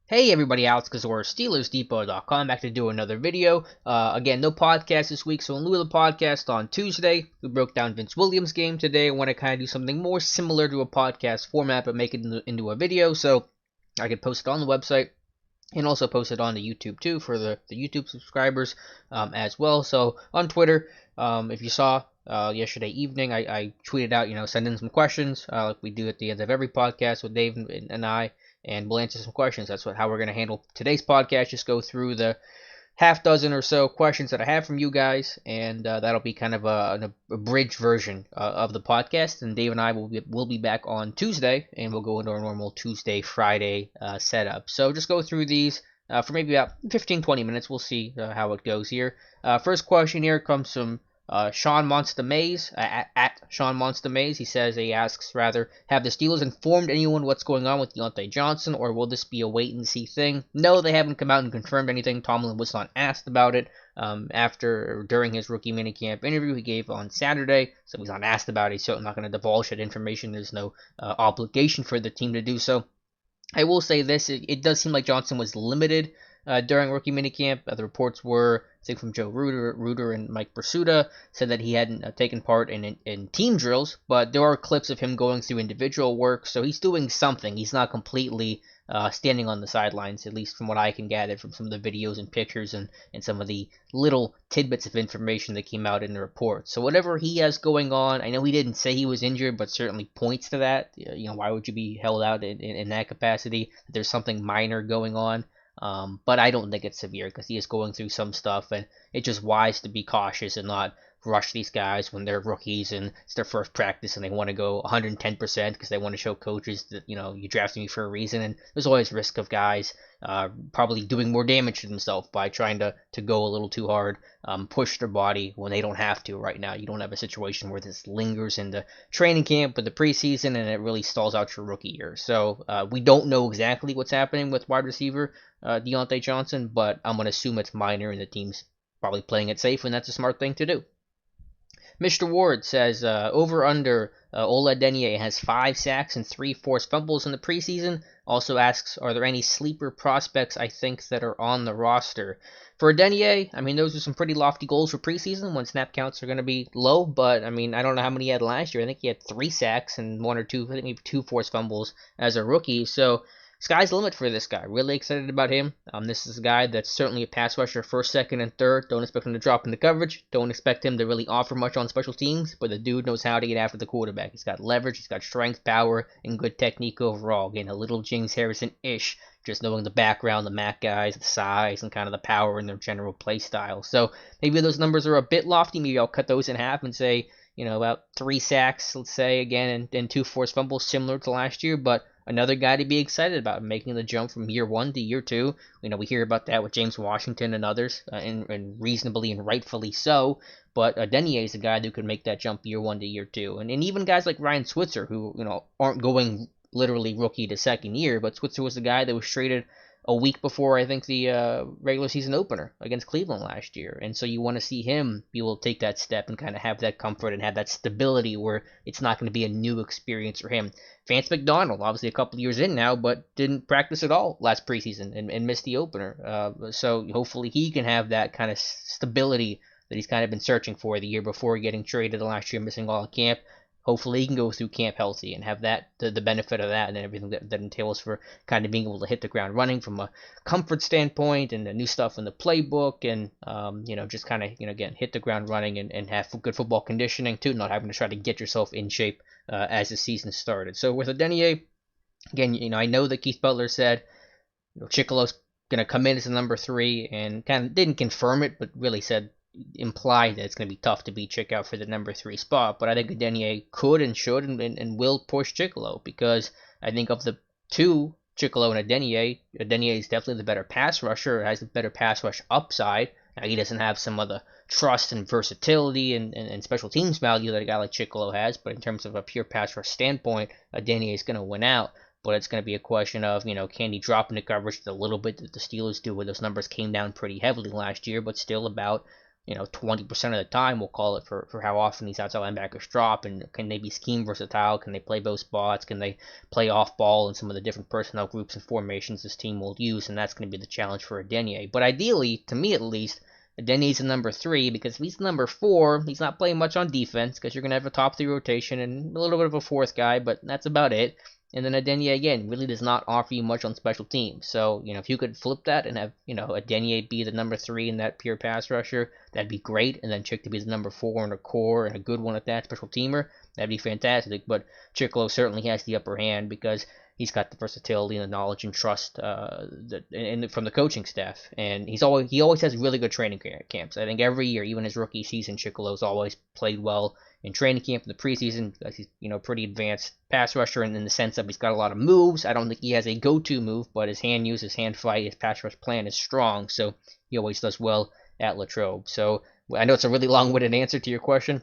Hey everybody, Alex Kozora, SteelersDepot.com, back to do another video. Again, no podcast this week, so in lieu of the podcast on Tuesday, we broke down Vince Williams' game today. I want to kind of do something more similar to a podcast format, but make it into a video, so I could post it on the website and also post it on the YouTube too for the YouTube subscribers as well. So on Twitter, if you saw yesterday evening, I tweeted out, send in some questions like we do at the end of every podcast with Dave and I, and we'll answer some questions. That's how we're going to handle today's podcast. Just go through the half dozen or so questions that I have from you guys, and that'll be kind of a abridged version of the podcast. And Dave and I will be back on Tuesday, and we'll go into our normal Tuesday, Friday setup. So just go through these for maybe about 15-20 minutes. We'll see how it goes here. First question here comes from Sean Monster Maze, at Sean Monster Maze. He asks, have the Steelers informed anyone what's going on with Diontae Johnson, or will this be a wait-and-see thing? No, they haven't come out and confirmed anything. Tomlin was not asked about it during his rookie minicamp interview he gave on Saturday, so he's not asked about it. He's certainly not going to divulge that information. There's no obligation for the team to do so. I will say this, it does seem like Johnson was limited during rookie minicamp. The reports were, I think, from Joe Reuter and Mike Pursuta, said that he hadn't taken part in team drills, but there are clips of him going through individual work, so he's doing something. He's not completely standing on the sidelines, at least from what I can gather from some of the videos and pictures and some of the little tidbits of information that came out in the report. So whatever he has going on, I know he didn't say he was injured, but certainly points to that. Why would you be held out in that capacity? There's something minor going on. But I don't think it's severe because he is going through some stuff, and it's just wise to be cautious and not rush these guys when they're rookies and it's their first practice and they want to go 110% because they want to show coaches that, you drafted me for a reason. And there's always risk of guys probably doing more damage to themselves by trying to go a little too hard, push their body when they don't have to right now. You don't have a situation where this lingers in the training camp with the preseason and it really stalls out your rookie year. So we don't know exactly what's happening with wide receiver Diontae Johnson, but I'm going to assume it's minor and the team's probably playing it safe, and that's a smart thing to do. Mr. Ward says, over-under, Adeniyi has 5 sacks and 3 forced fumbles in the preseason. Also asks, are there any sleeper prospects I think that are on the roster? For Adeniyi, those are some pretty lofty goals for preseason when snap counts are going to be low, but, I don't know how many he had last year. I think he had 3 sacks and 1 or 2, I think maybe 2 forced fumbles as a rookie, so sky's the limit for this guy. Really excited about him. This is a guy that's certainly a pass rusher first, second, and third. Don't expect him to drop into coverage. Don't expect him to really offer much on special teams, but the dude knows how to get after the quarterback. He's got leverage, he's got strength, power, and good technique overall. Again, a little James Harrison-ish, just knowing the background, the MAC guys, the size, and kind of the power in their general play style. So maybe those numbers are a bit lofty. Maybe I'll cut those in half and say, about 3 sacks, let's say, again, and 2 forced fumbles similar to last year, but another guy to be excited about, making the jump from year 1 to year 2. We hear about that with James Washington and others, and reasonably and rightfully so. But Adeniyi is a guy who could make that jump year 1 to year 2. And even guys like Ryan Switzer, who, aren't going literally rookie to second year, but Switzer was the guy that was traded a week before, I think, the regular season opener against Cleveland last year. And so you want to see him be able to take that step and kind of have that comfort and have that stability where it's not going to be a new experience for him. Vance McDonald, obviously a couple years in now, but didn't practice at all last preseason and missed the opener. So hopefully he can have that kind of stability that he's kind of been searching for the year before getting traded last year, missing all camp. Hopefully he can go through camp healthy and have that the benefit of that and everything that entails for kind of being able to hit the ground running from a comfort standpoint and the new stuff in the playbook and just kind of again hit the ground running and have good football conditioning too, not having to try to get yourself in shape as the season started. So with Adeniyi, again, I know that Keith Butler said Chicolo's going to come in as the number 3 and kind of didn't confirm it, but really implied that it's going to be tough to beat Chick out for the number 3 spot, but I think Adeniyi could and should and will push Chicolo because I think of the two, Chicolo and Adeniyi is definitely the better pass rusher, has the better pass rush upside. Now, he doesn't have some of the trust and versatility and special teams value that a guy like Chicolo has, but in terms of a pure pass rush standpoint, Adeniyi is going to win out. But it's going to be a question of, can he drop into coverage a little bit that the Steelers do, where those numbers came down pretty heavily last year, but still about 20% of the time, we'll call it, for how often these outside linebackers drop, and can they be scheme versatile? Can they play both spots? Can they play off ball in some of the different personnel groups and formations this team will use? And that's going to be the challenge for Adeniyi. But ideally, to me at least, Adeniyi's a number 3, because if he's number 4, he's not playing much on defense, because you're going to have a top 3 rotation and a little bit of a 4th guy, but that's about it. And then Adeniyi, again, really does not offer you much on special teams. So, if you could flip that and have, Adeniyi be the number 3 in that pure pass rusher, that'd be great. And then Chick to be the number 4 in a core and a good one at that, special teamer, that'd be fantastic. But Chicklow certainly has the upper hand because he's got the versatility and the knowledge and trust from the coaching staff. And he always has really good training camps. I think every year, even his rookie season, Chicklow's always played well in training camp in the preseason, because he's pretty advanced pass rusher, and in the sense of he's got a lot of moves. I don't think he has a go-to move, but his hand use, his hand fight, his pass rush plan is strong, so he always does well at Latrobe. So I know it's a really long-winded answer to your question,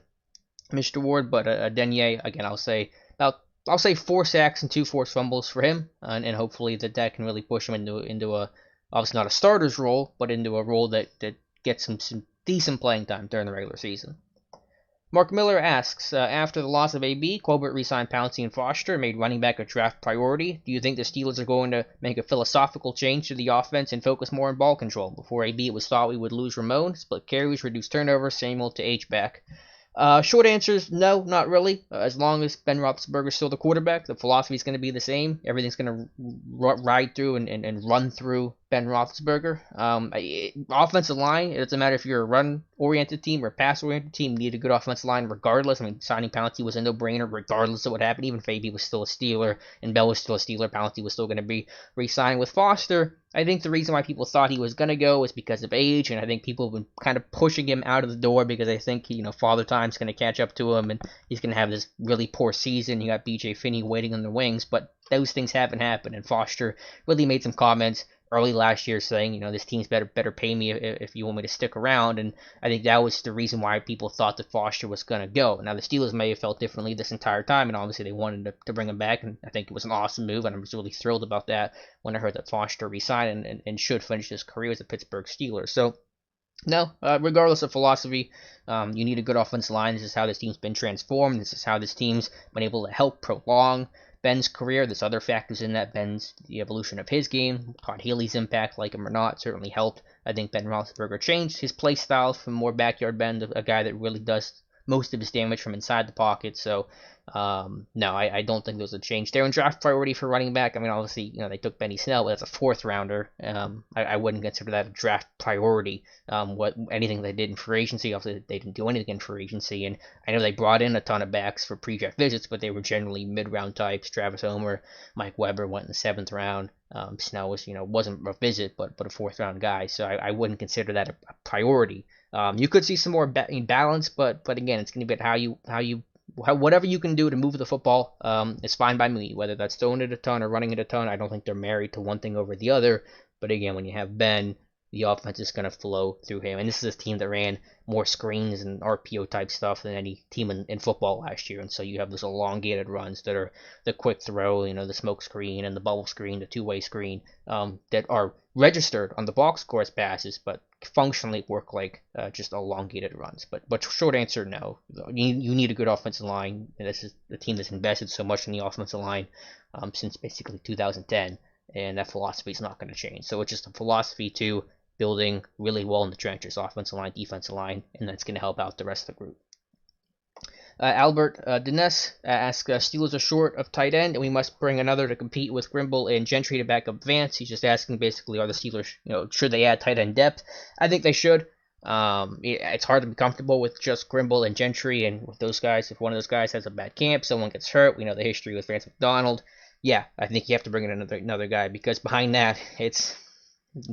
Mr. Ward, but Adeniyi, again, I'll say 4 sacks and 2 forced fumbles for him, and hopefully that can really push him into a, obviously not a starter's role, but into a role that gets him some decent playing time during the regular season. Mark Miller asks, after the loss of AB, Colbert re-signed Pouncey and Foster, made running back a draft priority. Do you think the Steelers are going to make a philosophical change to the offense and focus more on ball control? Before AB, it was thought we would lose Ramon, split carries, reduce turnovers, Samuel to H-back. Short answer is no, not really. As long as Ben Roethlisberger is still the quarterback, the philosophy is going to be the same. Everything's going to ride through and run through Ben Roethlisberger. Offensive line, it doesn't matter if you're a run-oriented team or a pass-oriented team, you need a good offensive line regardless. I mean, signing Pouncey was a no-brainer regardless of what happened. Even if AB was still a Steeler and Bell was still a Steeler, Pouncey was still going to be re-signed with Foster. I think the reason why people thought he was going to go is because of age, and I think people have been kind of pushing him out of the door because they think, Father Time's going to catch up to him and he's going to have this really poor season. You got BJ Finney waiting on the wings, but those things haven't happened, and Foster really made some comments early last year saying, this team's better pay me if you want me to stick around, and I think that was the reason why people thought that Foster was going to go. Now, the Steelers may have felt differently this entire time, and obviously they wanted to bring him back, and I think it was an awesome move, and I was really thrilled about that when I heard that Foster resigned and should finish his career as a Pittsburgh Steeler. So, no, regardless of philosophy, you need a good offensive line. This is how this team's been transformed. This is how this team's been able to help prolong Ben's career. There's other factors in that. The evolution of his game, Todd Haley's impact, like him or not, certainly helped. I think Ben Roethlisberger changed his play style from more backyard Ben to a guy that really does most of his damage from inside the pocket. So, no, I don't think there's a change there. And draft priority for running back, I mean, obviously, they took Benny Snell, but that's a 4th rounder. I wouldn't consider that a draft priority. Anything they did in free agency, obviously they didn't do anything in free agency, and I know they brought in a ton of backs for pre-draft visits, but they were generally mid-round types. Travis Homer, Mike Weber went in the 7th round. Snell was, wasn't a visit, but a 4th round guy, so I wouldn't consider that a priority. You could see some more balance, but again, it's going to be about whatever you can do to move the football is fine by me. Whether that's throwing it a ton or running it a ton, I don't think they're married to one thing over the other. But again, when you have Ben, the offense is going to flow through him. And this is a team that ran more screens and RPO type stuff than any team in football last year. And so you have those elongated runs that are the quick throw, the smoke screen and the bubble screen, the two-way screen, that are registered on the box score as passes, but functionally work like just elongated runs. But short answer, no. You need a good offensive line, and this is the team that's invested so much in the offensive line since basically 2010, and that philosophy is not going to change. So it's just a philosophy to building really well in the trenches, offensive line, defensive line, and that's going to help out the rest of the group. Albert Dines asks, Steelers are short of tight end, and we must bring another to compete with Grimble and Gentry to back up Vance. He's just asking, basically, are the Steelers, should they add tight end depth? I think they should. It's hard to be comfortable with just Grimble and Gentry, and with those guys, if one of those guys has a bad camp, someone gets hurt, we know the history with Vance McDonald. Yeah, I think you have to bring in another guy, because behind that, it's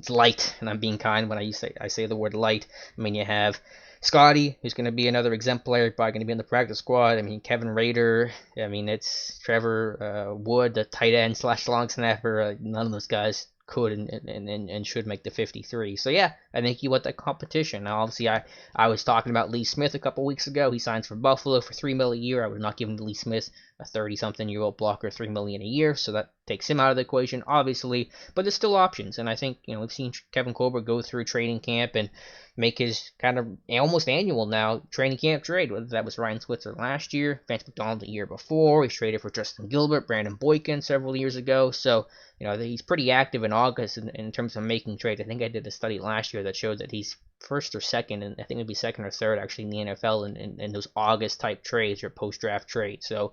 light, and I'm being kind when I say the word light. I mean, you have Scotty, who's going to be another exemplary, probably going to be in the practice squad. I mean, Kevin Rader. I mean, it's Trevor Wood, the tight end / long snapper. None of those guys could and should make the 53. So yeah, I think you want that competition. Now, obviously, I was talking about Lee Smith a couple weeks ago. He signs for Buffalo for $3 million a year. I would not give him Lee Smith a 30-something-year-old blocker, $3 million a year, so that takes him out of the equation, obviously. But there's still options, and I think we've seen Kevin Colbert go through training camp and make his kind of almost annual now training camp trade. Whether that was Ryan Switzer last year, Vance McDonald the year before, he's traded for Justin Gilbert, Brandon Boykin several years ago. So he's pretty active in August in terms of making trades. I think I did a study last year that showed that he's first or second, and I think it'd be second or third actually in the NFL in those August type trades or post draft trades. So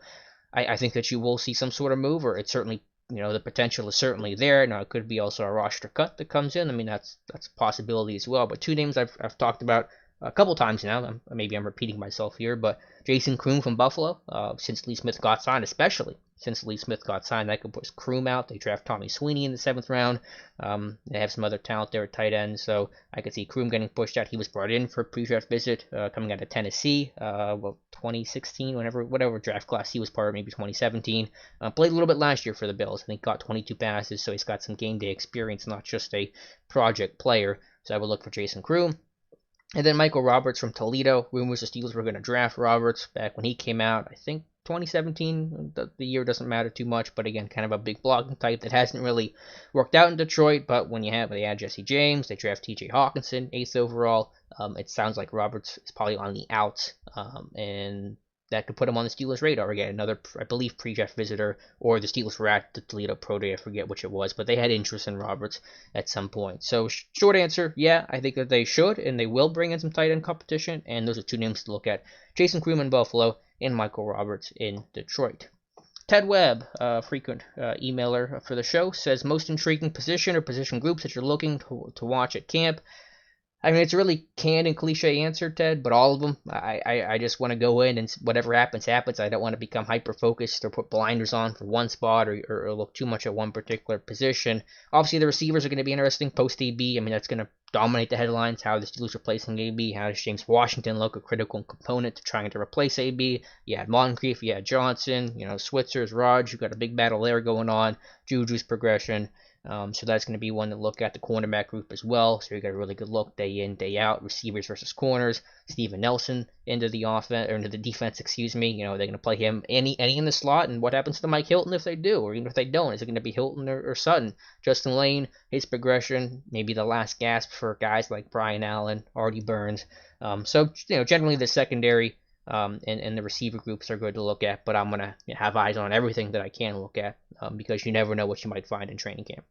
I think that you will see some sort of move, or it's certainly the potential is certainly there. Now it could be also a roster cut that comes in. I mean that's a possibility as well. But two names I've talked about a couple times now. Maybe I'm repeating myself here, but Jason Kroom from Buffalo. Since Lee Smith got signed, especially since Lee Smith got signed, that could push Kroom out. They draft Tommy Sweeney in the 7th round. They have some other talent there at tight end, so I could see Kroom getting pushed out. He was brought in for a pre-draft visit coming out of Tennessee, 2016, whatever draft class he was part of, maybe 2017. Played a little bit last year for the Bills. I think got 22 passes, so he's got some game day experience, not just a project player. So I would look for Jason Kroom. And then Michael Roberts from Toledo. Rumors the Steelers were going to draft Roberts back when he came out. I think 2017. The year doesn't matter too much, but again, kind of a big blocking type that hasn't really worked out in Detroit. But when they add Jesse James, they draft T.J. Hawkinson, 8th overall. It sounds like Roberts is probably on the outs, and that could put him on the Steelers' radar again. Another, I believe, pre-draft visitor, or the Steelers were at the Toledo Pro Day. I forget which it was, but they had interest in Roberts at some point. So short answer, yeah, I think that they should, and they will bring in some tight end competition, and those are two names to look at. Jason Kroom in Buffalo, and Michael Roberts in Detroit. Ted Webb, frequent emailer for the show, says most intriguing position or position groups that you're looking to watch at camp. I mean, it's a really canned and cliche answer, Ted, but all of them, I just want to go in and whatever happens, happens. I don't want to become hyper-focused or put blinders on for one spot or look too much at one particular position. Obviously, the receivers are going to be interesting post-AB. I mean, that's going to dominate the headlines, how the Steelers are replacing AB, how does James Washington look a critical component to trying to replace AB. You had Moncrief, you had Johnson, Switzer's, Raj, you've got a big battle there going on, Juju's progression. So that's going to be one to look at. The cornerback group as well. So you got a really good look day in, day out. Receivers versus corners. Steven Nelson into the offense or into the defense. Excuse me. They're going to play him any in the slot. And what happens to Mike Hilton if they do, or even if they don't? Is it going to be Hilton or Sutton? Justin Lane, his progression, maybe the last gasp for guys like Brian Allen, Artie Burns. So generally the secondary. And the receiver groups are good to look at, but I'm going to have eyes on everything that I can look at because you never know what you might find in training camp.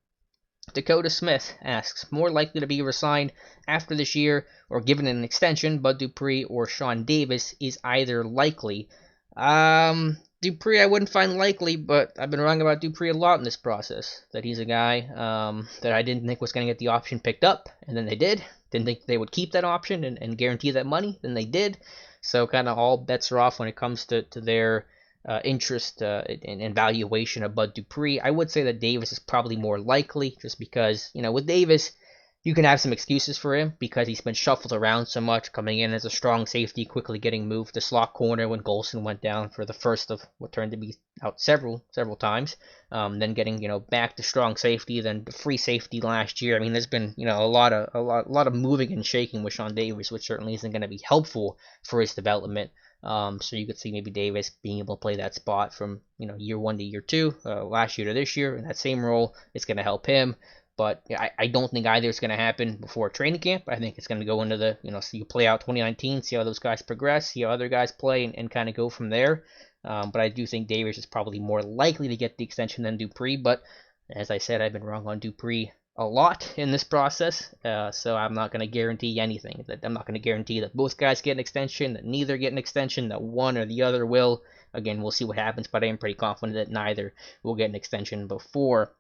Dakota Smith asks, more likely to be resigned after this year or given an extension, Bud Dupree or Sean Davis is either likely. Dupree I wouldn't find likely, but I've been wrong about Dupree a lot in this process. That he's a guy that I didn't think was going to get the option picked up, and then they did. Didn't think they would keep that option and guarantee that money, then they did. So kind of all bets are off when it comes to their interest and valuation of Bud Dupree. I would say that Davis is probably more likely just because, with Davis, you can have some excuses for him because he's been shuffled around so much, coming in as a strong safety, quickly getting moved to slot corner when Golson went down for the first of what turned to be out several times, then getting back to strong safety, then free safety last year. I mean, there's been a lot of moving and shaking with Sean Davis, which certainly isn't going to be helpful for his development. So you could see maybe Davis being able to play that spot from year 1 to year 2, last year to this year in that same role. It's going to help him. But I don't think either is going to happen before training camp. I think it's going to go into the, so you play out 2019, see how those guys progress, see how other guys play, and kind of go from there. But I do think Davis is probably more likely to get the extension than Dupree. But as I said, I've been wrong on Dupree a lot in this process. So I'm not going to guarantee anything. I'm not going to guarantee that both guys get an extension, that neither get an extension, that one or the other will. Again, we'll see what happens, but I am pretty confident that neither will get an extension before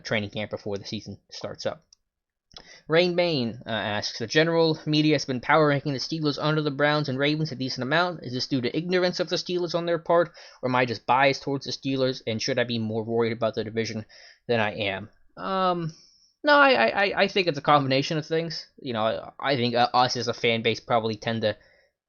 training camp, before the season starts up. Rain Bain asks, the general media has been power ranking the Steelers under the Browns and Ravens a decent amount. Is this due to ignorance of the Steelers on their part, or am I just biased towards the Steelers, and should I be more worried about the division than I am? No, I think it's a combination of things. I think us as a fan base probably tend to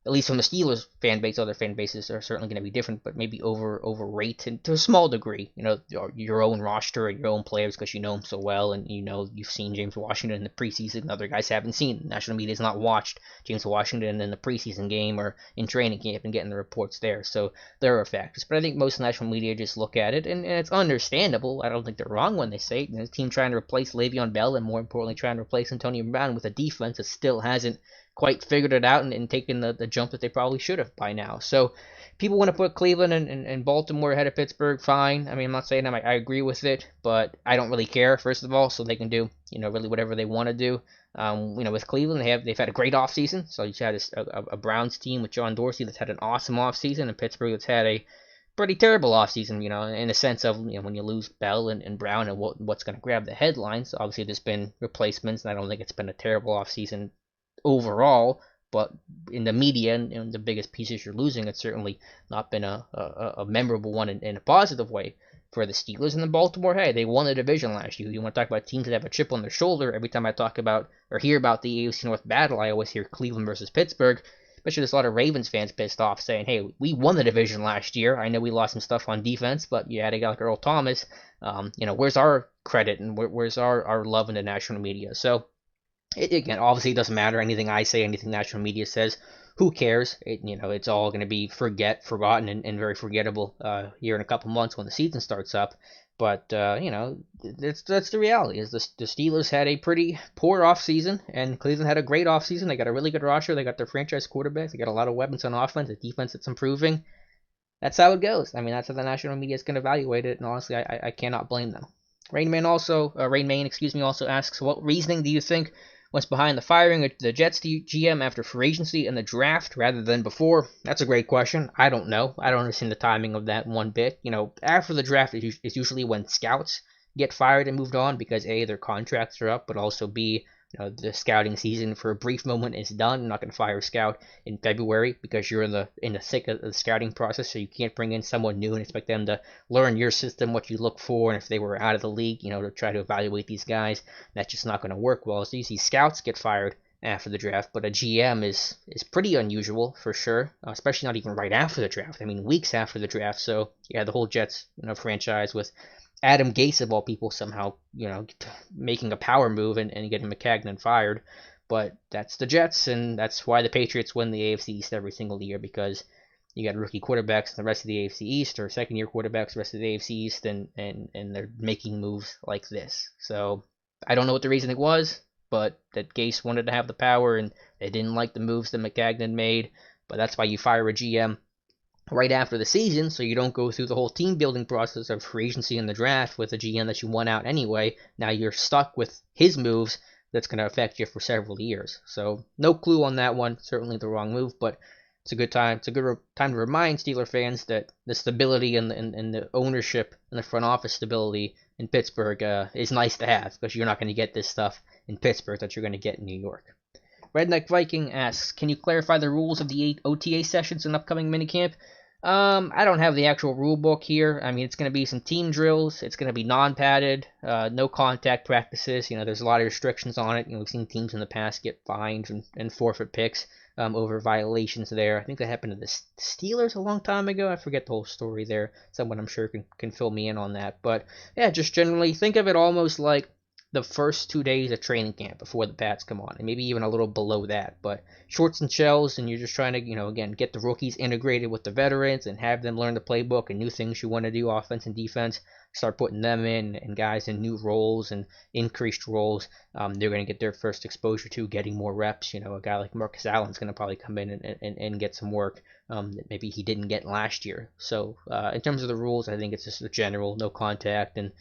at least from the Steelers fan base. Other fan bases are certainly going to be different, but maybe overrate, and to a small degree, your own roster and your own players, because you know them so well, and you've seen James Washington in the preseason, and other guys haven't seen. National media has not watched James Washington in the preseason game or in training camp and getting the reports there, so there are factors. But I think most national media just look at it, and it's understandable. I don't think they're wrong when they say it. The team trying to replace Le'Veon Bell, and more importantly, trying to replace Antonio Brown with a defense that still hasn't quite figured it out and taken the jump that they probably should have by now. So people want to put Cleveland and Baltimore ahead of Pittsburgh, fine. I mean, I'm not saying I agree with it, but I don't really care, first of all, so they can do, really whatever they want to do. With Cleveland, they've had a great offseason. So you had a Browns team with John Dorsey that's had an awesome offseason, and Pittsburgh that's had a pretty terrible offseason, in the sense of, when you lose Bell and Brown and what's going to grab the headlines. Obviously, there's been replacements, and I don't think it's been a terrible offseason overall, but in the media and the biggest pieces you're losing, it's certainly not been a memorable one in a positive way for the Steelers. And the Baltimore, hey, they won the division last year. You want to talk about teams that have a chip on their shoulder? Every time I talk about or hear about the AFC North battle, I always hear Cleveland versus Pittsburgh. Especially there's a lot of Ravens fans pissed off saying, hey, we won the division last year. I know we lost some stuff on defense, but you had a guy like Earl Thomas. Where's our credit and where's our love in the national media? So again, obviously it doesn't matter. Anything I say, anything national media says, who cares? It's all going to be forgotten and very forgettable here in a couple months when the season starts up. But, that's the reality. Is the Steelers had a pretty poor offseason, and Cleveland had a great offseason. They got a really good roster. They got their franchise quarterback. They got a lot of weapons on offense, a defense that's improving. That's how it goes. I mean, that's how the national media is going to evaluate it, and honestly, I cannot blame them. Rain Main also asks, what reasoning do you think was behind the firing of the Jets GM after free agency and the draft rather than before? That's a great question. I don't know. I don't understand the timing of that one bit. After the draft is usually when scouts get fired and moved on because A, their contracts are up, but also B, the scouting season for a brief moment is done. You're not going to fire a scout in February because you're in the thick of the scouting process, so you can't bring in someone new and expect them to learn your system, what you look for, and if they were out of the league, to try to evaluate these guys. That's just not going to work well. So you see scouts get fired after the draft, but a GM is pretty unusual for sure, especially not even right after the draft. I mean, weeks after the draft. So yeah, the whole Jets franchise with Adam Gase, of all people, somehow, making a power move and getting McCagnon fired. But that's the Jets, and that's why the Patriots win the AFC East every single year, because you got rookie quarterbacks in the rest of the AFC East, or second-year quarterbacks the rest of the AFC East, and they're making moves like this. So I don't know what the reasoning was, but that Gase wanted to have the power, and they didn't like the moves that McCagnon made. But that's why you fire a GM right after the season, so you don't go through the whole team building process of free agency and the draft with a GM that you won out anyway. Now you're stuck with his moves that's going to affect you for several years. So no clue on that one. Certainly the wrong move, but it's a good time. It's a good time to remind Steeler fans that the stability and the ownership and the front office stability in Pittsburgh is nice to have, because you're not going to get this stuff in Pittsburgh that you're going to get in New York. Redneck Viking asks, can you clarify the rules of the 8 OTA sessions in upcoming minicamp? I don't have the actual rule book here. I mean, it's going to be some team drills. It's going to be non-padded, no contact practices. There's a lot of restrictions on it. We've seen teams in the past get fined and forfeit picks over violations there. I think that happened to the Steelers a long time ago. I forget the whole story there. Someone I'm sure can fill me in on that. But yeah, just generally think of it almost like the first 2 days of training camp before the pads come on, and maybe even a little below that. But shorts and shells, and you're just trying to, again, get the rookies integrated with the veterans and have them learn the playbook and new things you want to do, offense and defense. Start putting them in, and guys in new roles and increased roles. They're going to get their first exposure to getting more reps. A guy like Marcus Allen's going to probably come in and get some work that maybe he didn't get last year. So in terms of the rules, I think it's just a general no contact, and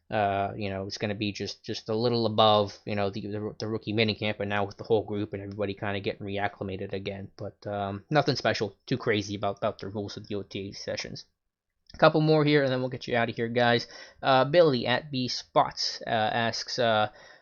it's going to be just a little above, the rookie minicamp, and now with the whole group and everybody kind of getting reacclimated again. But nothing special, too crazy about the rules of the OTA sessions. A couple more here, and then we'll get you out of here, guys. Billy at B Spots asks,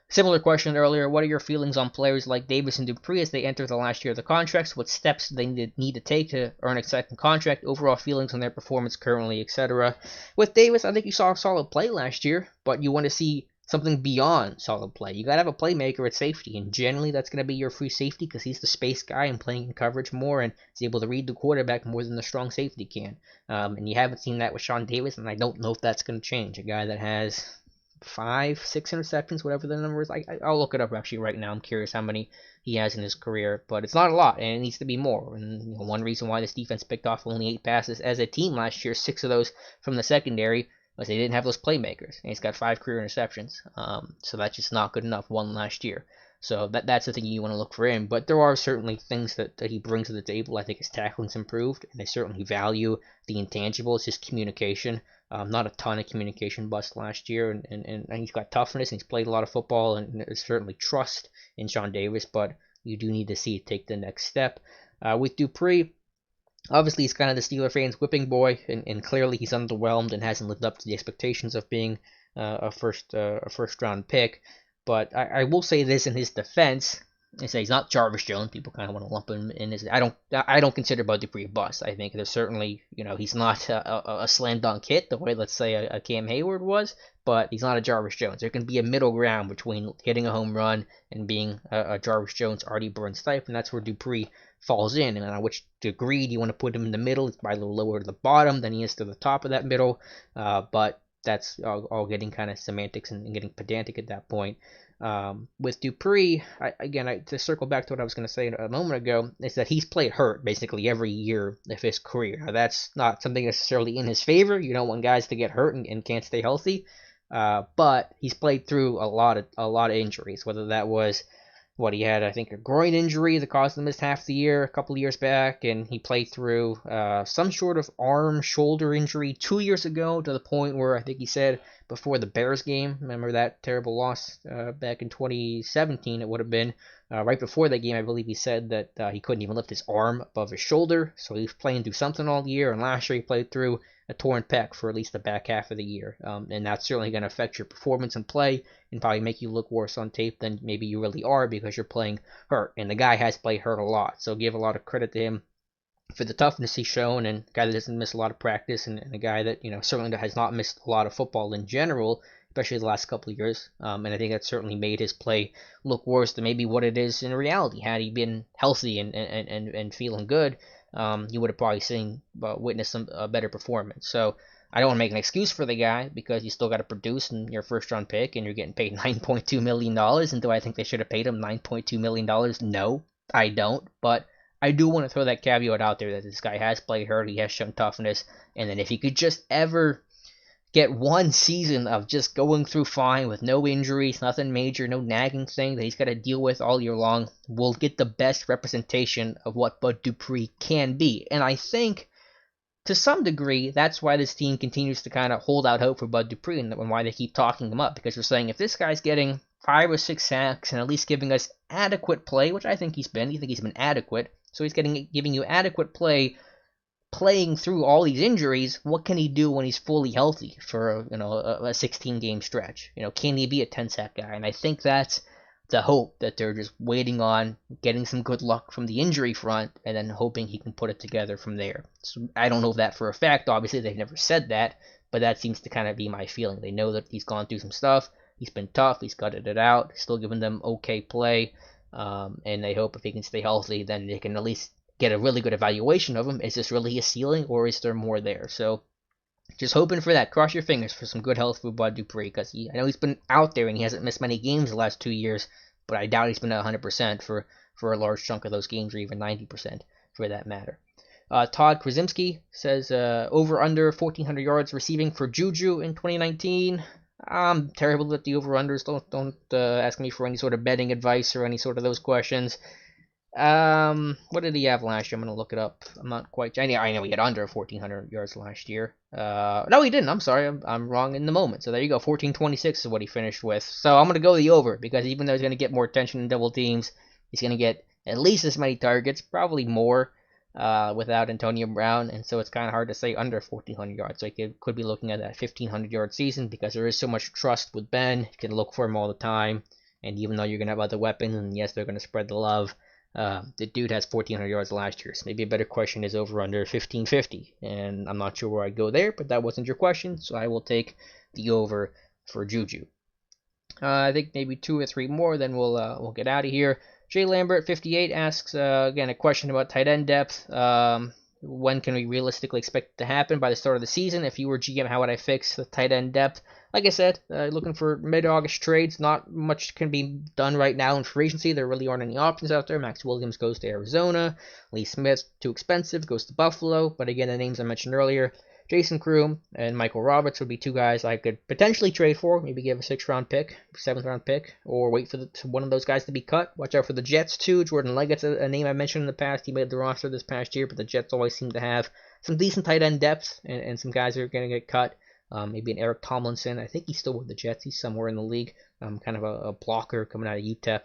similar question earlier, what are your feelings on players like Davis and Dupree as they enter the last year of the contracts? What steps do they need to take to earn a second contract? Overall feelings on their performance currently, etc. With Davis, I think you saw a solid play last year, but you want to see something beyond solid play. You got to have a playmaker at safety, and generally that's going to be your free safety because he's the space guy and playing in coverage more and is able to read the quarterback more than the strong safety can. And you haven't seen that with Sean Davis, and I don't know if that's going to change. A guy that has 5, 6 interceptions, whatever the number is. I'll look it up actually right now. I'm curious how many he has in his career, but it's not a lot, and it needs to be more. And one reason why this defense picked off only 8 passes as a team last year, 6 of those from the secondary, was they didn't have those playmakers. And he's got 5 career interceptions, so that's just not good enough. 1 last year. So that's the thing you want to look for him. But there are certainly things that he brings to the table. I think his tackling's improved, and they certainly value the intangibles, his communication. Not a ton of communication bust last year, and he's got toughness, and he's played a lot of football, and there's certainly trust in Sean Davis, but you do need to see it take the next step. With Dupree, obviously he's kind of the Steeler fans' whipping boy, and clearly he's underwhelmed and hasn't lived up to the expectations of being a first round pick. But I will say this in his defense. I say he's not Jarvis Jones. People kind of want to lump him in as I don't consider Bud Dupree a bust. I think there's certainly he's not a slam dunk hit the way let's say a Cam Hayward was, but he's not a Jarvis Jones. There can be a middle ground between hitting a home run and being a Jarvis Jones, Artie Burns type, and that's where Dupree falls in. And on which degree do you want to put him in the middle? He's probably a little lower to the bottom than he is to the top of that middle, but that's all getting kind of semantics and getting pedantic at that point. With Dupree, to circle back to what I was going to say a moment ago, is that he's played hurt basically every year of his career. Now, that's not something necessarily in his favor. You don't want guys to get hurt and can't stay healthy. But he's played through a lot of injuries, whether that was he had, I think, a groin injury that caused him to miss half the year a couple of years back, and he played through some sort of shoulder injury 2 years ago to the point where I think he said before the Bears game, remember that terrible loss back in 2017, it would have been, right before that game, I believe he said that he couldn't even lift his arm above his shoulder, so he was playing through something all year, and last year he played through a torn pec for at least the back half of the year, and that's certainly going to affect your performance and play and probably make you look worse on tape than maybe you really are because you're playing hurt, and the guy has played hurt a lot, so give a lot of credit to him for the toughness he's shown, and a guy that doesn't miss a lot of practice, and a guy that certainly has not missed a lot of football in general, especially the last couple of years. And I think that certainly made his play look worse than maybe what it is in reality. Had he been healthy and feeling good, you would have probably witnessed a better performance. So I don't want to make an excuse for the guy because you still got to produce in your first round pick, and you're getting paid $9.2 million. And do I think they should have paid him $9.2 million? No, I don't. But I do want to throw that caveat out there that this guy has played hurt, he has shown toughness, and then if he could just ever get one season of just going through fine with no injuries, nothing major, no nagging thing that he's got to deal with all year long, we'll get the best representation of what Bud Dupree can be. And I think, to some degree, that's why this team continues to kind of hold out hope for Bud Dupree and why they keep talking him up, because they're saying if this guy's getting 5 or 6 sacks and at least giving us adequate play, which I think he's been, you think he's been adequate, so he's giving you adequate play, playing through all these injuries. What can he do when he's fully healthy for a 16-game stretch? Can he be a 10-sack guy? And I think that's the hope that they're just waiting on, getting some good luck from the injury front, and then hoping he can put it together from there. So I don't know that for a fact. Obviously, they've never said that, but that seems to kind of be my feeling. They know that he's gone through some stuff. He's been tough. He's gutted it out. Still giving them okay play. And they hope if he can stay healthy, then they can at least get a really good evaluation of him. Is this really a ceiling, or is there more there? So just hoping for that. Cross your fingers for some good health for Bud Dupree, because I know he's been out there and he hasn't missed many games the last 2 years, but I doubt he's been at 100% for a large chunk of those games, or even 90% for that matter. Todd Krasimski says over-under 1,400 yards receiving for Juju in 2019. I'm terrible at the over-unders. Don't ask me for any sort of betting advice or any sort of those questions. What did he have last year? I'm going to look it up. I'm not quite... I know he had under 1,400 yards last year. No, he didn't. I'm sorry. I'm wrong in the moment. So there you go. 1,426 is what he finished with. So I'm going to go the over, because even though he's going to get more attention in double teams, he's going to get at least as many targets, probably more, without Antonio Brown, and so it's kind of hard to say under 1,400 yards. So you could be looking at that 1,500-yard season, because there is so much trust with Ben. You can look for him all the time, and even though you're going to have other weapons, and yes, they're going to spread the love, the dude has 1,400 yards last year. So maybe a better question is over under 1,550, and I'm not sure where I'd go there, but that wasn't your question, so I will take the over for Juju. I think maybe 2 or 3 more, then we'll get out of here. Jay Lambert 58 asks again a question about tight end depth. When can we realistically expect it to happen? By the start of the season? If you were GM, how would I fix the tight end depth? Like I said, looking for mid-August trades. Not much can be done right now in free agency. There really aren't any options out there. Max Williams goes to Arizona. Lee Smith, too expensive, goes to Buffalo. But again, the names I mentioned earlier, Jason Kroom and Michael Roberts would be 2 guys I could potentially trade for. Maybe give a 6th-round pick, 7th-round pick, or wait for one of those guys to be cut. Watch out for the Jets, too. Jordan Leggett's a name I mentioned in the past. He made the roster this past year, but the Jets always seem to have some decent tight end depth and some guys that are going to get cut. Maybe an Eric Tomlinson. I think he's still with the Jets. He's somewhere in the league. Kind of a blocker coming out of UTEP.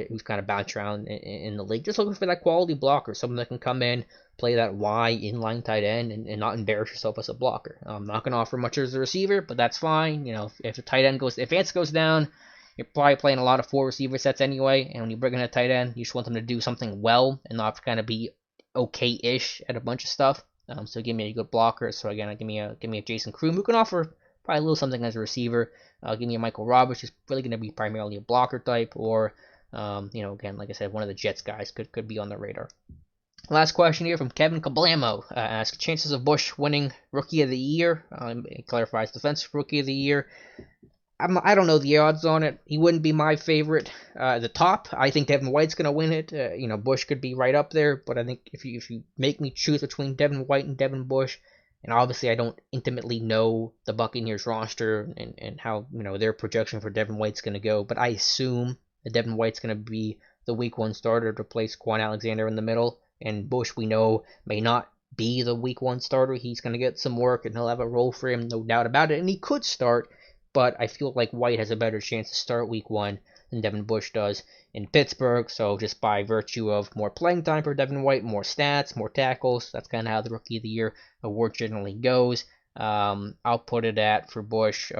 Who's kind of bounced around in the league. Just looking for that quality blocker. Someone that can come in, play that Y inline tight end, and not embarrass yourself as a blocker. I'm not going to offer much as a receiver, but that's fine. You know, if the tight end goes, if Vance goes down, you're probably playing a lot of 4 receiver sets anyway. And when you bring in a tight end, you just want them to do something well and not kind of be okay-ish at a bunch of stuff. So give me a good blocker. So again, give me a Jason Kroom who can offer probably a little something as a receiver. Give me a Michael Roberts, who's really going to be primarily a blocker type, or again, like I said, one of the Jets guys could be on the radar. Last question here from Kevin Cablamo. Asks chances of Bush winning Rookie of the Year. It clarifies Defensive Rookie of the Year. I don't know the odds on it. He wouldn't be my favorite at the top. I think Devin White's going to win it. Bush could be right up there, but I think if you make me choose between Devin White and Devin Bush, and obviously I don't intimately know the Buccaneers roster and how their projection for Devin White's going to go, but I assume that Devin White's going to be the week 1 starter to replace Quan Alexander in the middle, and Bush we know may not be the week 1 starter. He's going to get some work and he'll have a role for him, no doubt about it, and he could start, but I feel like White has a better chance to start week 1 than Devin Bush does in Pittsburgh. So just by virtue of more playing time for Devin White, more stats, more tackles, that's kind of how the Rookie of the Year award generally goes. I'll put it at, for Bush,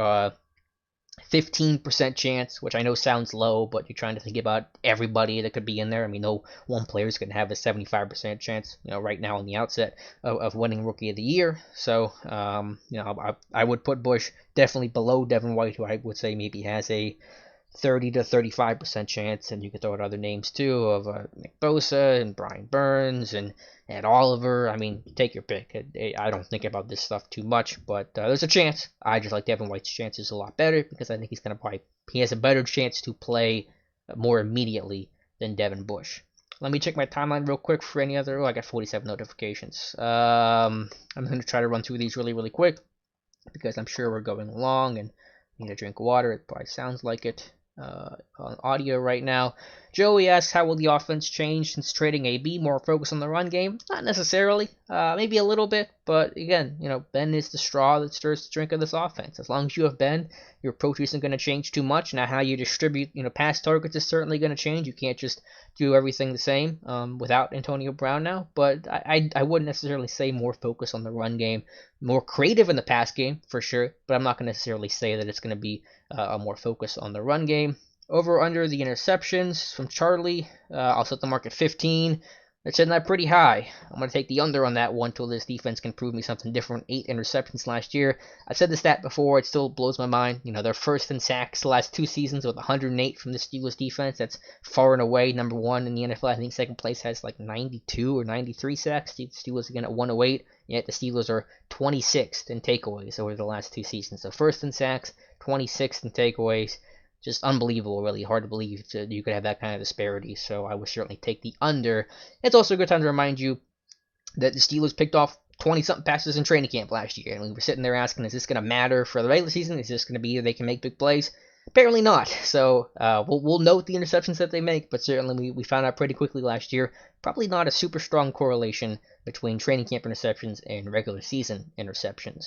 15% chance, which I know sounds low, but you're trying to think about everybody that could be in there. I mean, no one player is going to have a 75% chance, right now on the outset of winning Rookie of the Year. So, I would put Bush definitely below Devin White, who I would say maybe has a 30 to 35% chance, and you could throw out other names too of Nick Bosa and Brian Burns and Ed Oliver. I mean, take your pick. I don't think about this stuff too much, but there's a chance. I just like Devin White's chances a lot better because I think he has a better chance to play more immediately than Devin Bush. Let me check my timeline real quick for any other. I got 47 notifications. I'm going to try to run through these really, really quick because I'm sure we're going along and I need to drink water. It probably sounds like it on audio right now. Joey asks, how will the offense change since trading AB? More focus on the run game? Not necessarily. Maybe a little bit, but again, Ben is the straw that stirs the drink of this offense. As long as you have Ben, your approach isn't going to change too much. Now, how you distribute, pass targets is certainly going to change. You can't just do everything the same without Antonio Brown now, but I wouldn't necessarily say more focus on the run game. More creative in the pass game, for sure, but I'm not going to necessarily say that it's going to be a more focus on the run game. Over under the interceptions from Charlie, I'll set the mark at 15. They're setting that pretty high. I'm going to take the under on that one until this defense can prove me something different. 8 interceptions last year. I said the stat before. It still blows my mind. They're first in sacks the last 2 seasons with 108 from the Steelers defense. That's far and away number 1 in the NFL. I think second place has 92 or 93 sacks. The Steelers again at 108. Yet the Steelers are 26th in takeaways over the last 2 seasons. So first in sacks, 26th in takeaways. Just unbelievable, really hard to believe you could have that kind of disparity. So I would certainly take the under. It's also a good time to remind you that the Steelers picked off 20-something passes in training camp last year. And we were sitting there asking, is this going to matter for the regular season? Is this going to be they can make big plays? Apparently not. So we'll note the interceptions that they make, but certainly we found out pretty quickly last year, probably not a super strong correlation between training camp interceptions and regular season interceptions.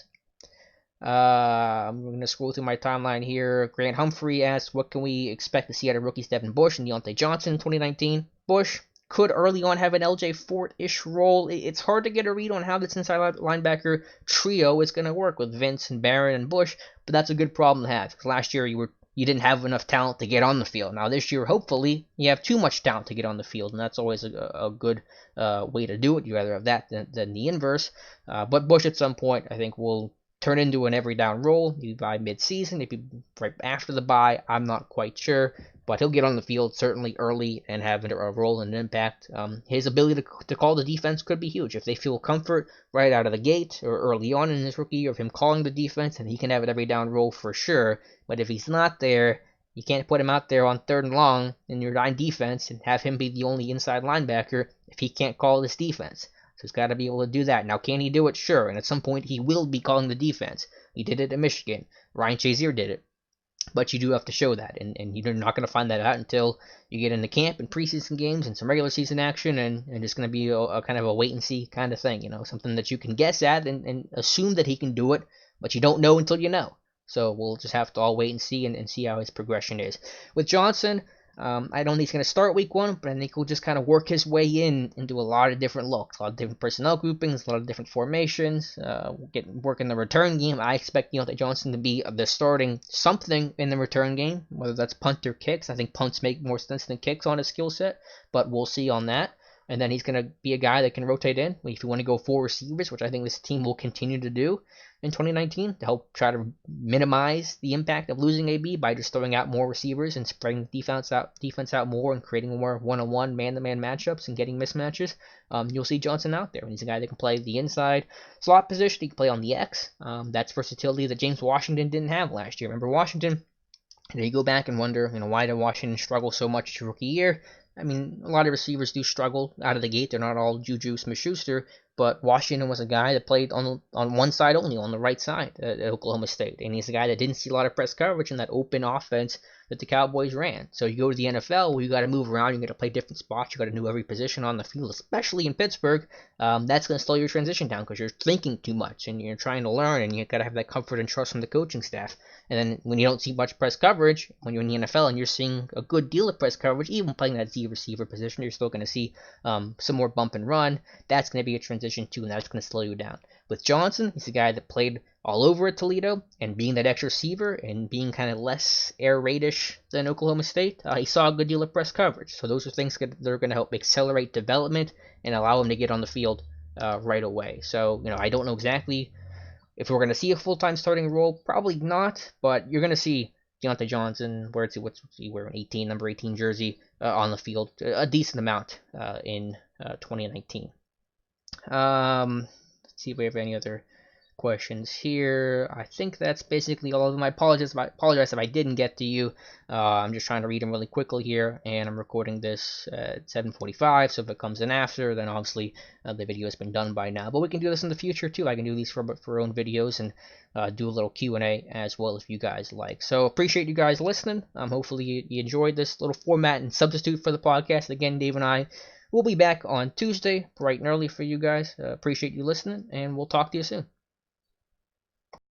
I'm going to scroll through my timeline here. Grant Humphrey asks, what can we expect to see out of rookies Devin Bush and Diontae Johnson in 2019? Bush could early on have an LJ Fort-ish role. It's hard to get a read on how this inside linebacker trio is going to work with Vince and Barron and Bush, but that's a good problem to have. Last year you didn't have enough talent to get on the field. Now this year, hopefully, you have too much talent to get on the field, and that's always a good way to do it. You rather have that than the inverse. But Bush at some point, I think, will turn into an every down role, maybe by mid-season, maybe right after the bye. I'm not quite sure, but he'll get on the field certainly early and have a role and an impact. His ability to call the defense could be huge. If they feel comfort right out of the gate or early on in his rookie year of him calling the defense, and he can have an every down role for sure. But if he's not there, you can't put him out there on 3rd and long in your 9 defense and have him be the only inside linebacker if he can't call this defense. So he's got to be able to do that. Now, can he do it? Sure. And at some point, he will be calling the defense. He did it at Michigan. Ryan Shazier did it. But you do have to show that. And you're not going to find that out until you get into camp and preseason games and some regular season action. And it's going to be a kind of a wait and see kind of thing. Something that you can guess at and assume that he can do it. But you don't know until you know. So we'll just have to all wait and see and see how his progression is. With Johnson, I don't think he's going to start week 1, but I think he'll just kind of work his way into a lot of different looks, a lot of different personnel groupings, a lot of different formations, work in the return game. I expect Diontae Johnson to be the starting something in the return game, whether that's punt or kicks. I think punts make more sense than kicks on his skill set, but we'll see on that. And then he's going to be a guy that can rotate in if you want to go 4 receivers, which I think this team will continue to do in 2019 to help try to minimize the impact of losing AB by just throwing out more receivers and spreading defense out more and creating more one-on-one man-to-man matchups and getting mismatches. You'll see Johnson out there. And he's a guy that can play the inside slot position. He can play on the X. That's versatility that James Washington didn't have last year. Remember Washington? And you go back and wonder, why did Washington struggle so much his rookie year? A lot of receivers do struggle out of the gate. They're not all Juju Smith-Schuster, but Washington was a guy that played on one side only, on the right side at Oklahoma State. And he's a guy that didn't see a lot of press coverage in that open offense that the Cowboys ran. So you go to the NFL where you got to move around, you got to play different spots, you got to know every position on the field, especially in Pittsburgh. That's going to slow your transition down because you're thinking too much and you're trying to learn, and you got to have that comfort and trust from the coaching staff. And then when you don't see much press coverage, when you're in the NFL and you're seeing a good deal of press coverage, even playing that Z receiver position, you're still going to see some more bump and run. That's going to be a transition too, and that's going to slow you down. With Johnson, he's a guy that played all over at Toledo, and being that X receiver and being kind of less air raidish than Oklahoma State, he saw a good deal of press coverage. So those are things that are going to help accelerate development and allow him to get on the field right away. So, I don't know exactly if we're going to see a full-time starting role. Probably not, but you're going to see Diontae Johnson, what's he wearing, number 18 jersey, on the field a decent amount in 2019. Let's see if we have any other questions here. I think that's basically all of them. I apologize if I didn't get to you. I'm just trying to read them really quickly here, and I'm recording this at 7:45, so if it comes in after, then obviously the video has been done by now. But we can do this in the future too. I can do these for own videos and do a little Q&A as well if you guys like. So appreciate you guys listening. Hopefully you enjoyed this little format and substitute for the podcast. Again, Dave and I will be back on Tuesday, bright and early for you guys. Appreciate you listening, and we'll talk to you soon.